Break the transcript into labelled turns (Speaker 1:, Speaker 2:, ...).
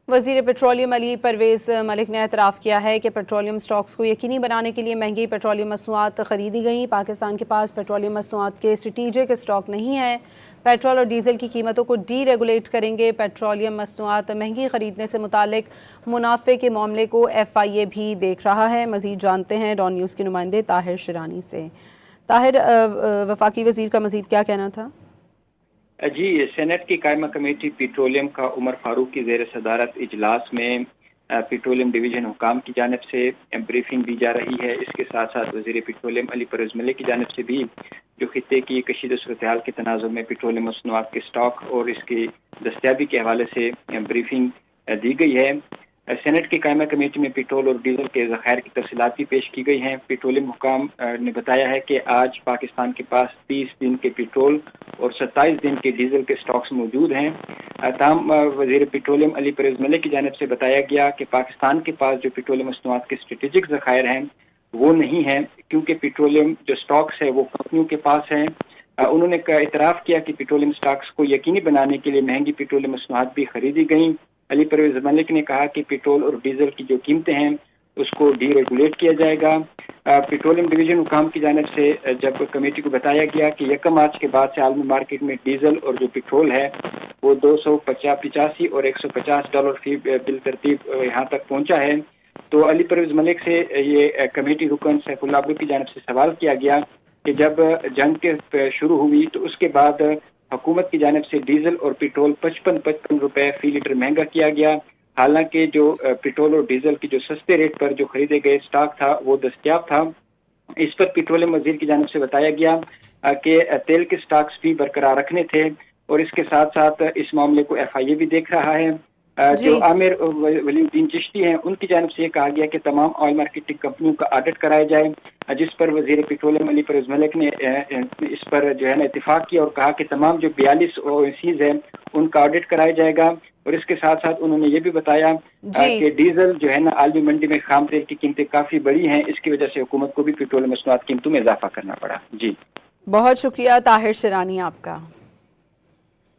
Speaker 1: वज़ीर पेट्रोलियम अली परवेज़ मलिक ने एतराफ़ किया है कि पेट्रोलियम स्टॉक्स को यकीनी बनाने के लिए महंगी पेट्रोलियम मसनूआत ख़रीदी गई। पाकिस्तान के पास पेट्रोलियम मसनूआत के स्ट्रेटेजिक स्टॉक नहीं है। पेट्रोल और डीज़ल की कीमतों को डी रेगुलेट करेंगे। पेट्रोलियम मसनूआत महंगी ख़रीदने से मुतालिक मुनाफे के मामले को FIA भी देख रहा है। मज़ीद जानते हैं डॉन न्यूज़ के नुमाइंदे ताहिर शिरानी से। ताहिर, वफाकी वज़ीर का मज़ीद क्या कहना था?
Speaker 2: जी, सेनेट की कायमा कमेटी पेट्रोलियम का उमर फारूक की ज़ेर सदारत इजलास में पेट्रोलियम डिवीजन हुकाम की जानिब से ब्रीफिंग दी जा रही है। इसके साथ साथ वज़ीर पेट्रोलियम अली परवेज़ मलिक की जानिब से भी जो खित्ते की कशीदा सूरत हाल के तनाज़ुर में पेट्रोलियम मसनूआत के स्टॉक और इसकी दस्तयाबी के हवाले से ब्रीफिंग दी गई है। सेनेट की कायमा कमेटी में पेट्रोल और डीजल के ज़खायर की तफसीलात भी पेश की गई हैं। पेट्रोलियम हुकाम ने बताया है कि आज पाकिस्तान के पास 30 दिन के पेट्रोल और 27 दिन के डीजल के स्टॉक्स मौजूद हैं। तमाम वज़ीर पेट्रोलियम अली परवेज़ मलिक की जानिब से बताया गया कि पाकिस्तान के पास जो पेट्रोलियम मसनूआत के स्ट्रेटेजिक ज़खायर हैं वो नहीं हैं, क्योंकि पेट्रोलियम जो स्टॉक्स है वो कंपनियों के पास हैं। उन्होंने इतराफ़ किया कि पेट्रोलियम स्टॉक्स को यकीनी बनाने के लिए महंगी पेट्रोलियम मसनूआत भी खरीदी गई। अली परवेज़ मलिक ने कहा कि पेट्रोल और डीजल की जो कीमतें हैं उसको डी रेगुलेट किया जाएगा। पेट्रोलियम डिवीजन हुकाम की जानिब से जब कमेटी को बताया गया कि 1 मार्च के बाद से आलमी मार्केट में डीजल और जो पेट्रोल है वो 285 और $150 फी बिल तरतीब यहाँ तक पहुँचा है, तो अली परवेज़ मलिक से ये कमेटी रुकन सैफुल्लाह अब्दू की जानिब से सवाल किया गया कि जब जंग के शुरू हुई तो उसके बाद हुकूमत की जानिब से डीजल और पेट्रोल 55 रुपए फी लीटर महंगा किया गया। हालांकि जो पेट्रोल और डीजल की जो सस्ते रेट पर जो खरीदे गए स्टॉक था वो दस्तयाब था। इस पर पेट्रोलियम वजीर की जानिब से बताया गया कि तेल के स्टॉक्स भी बरकरार रखने थे और इसके साथ साथ इस मामले को FIA भी देख रहा है। जो आमिर वलीउद्दीन चिश्ती हैं उनकी जानिब से कहा गया कि तमाम ऑयल मार्केटिंग कंपनियों का ऑडिट कराया जाए, जिस पर वजीर पेट्रोलियम अली परवेज़ मलिक ने इस पर जो है ना इत्तेफाक किया और कहा कि तमाम जो 42 ONCs हैं उनका ऑडिट कराया जाएगा। और इसके साथ साथ उन्होंने ये भी बताया कि डीजल जो है ना आलमी मंडी में खाम तेल की कीमतें काफ़ी बड़ी हैं, इसकी वजह से हुकूमत को भी पेट्रोलियम मसनूआत कीमतों में इजाफा करना पड़ा। जी,
Speaker 1: बहुत शुक्रिया ताहिर शिरानी आपका।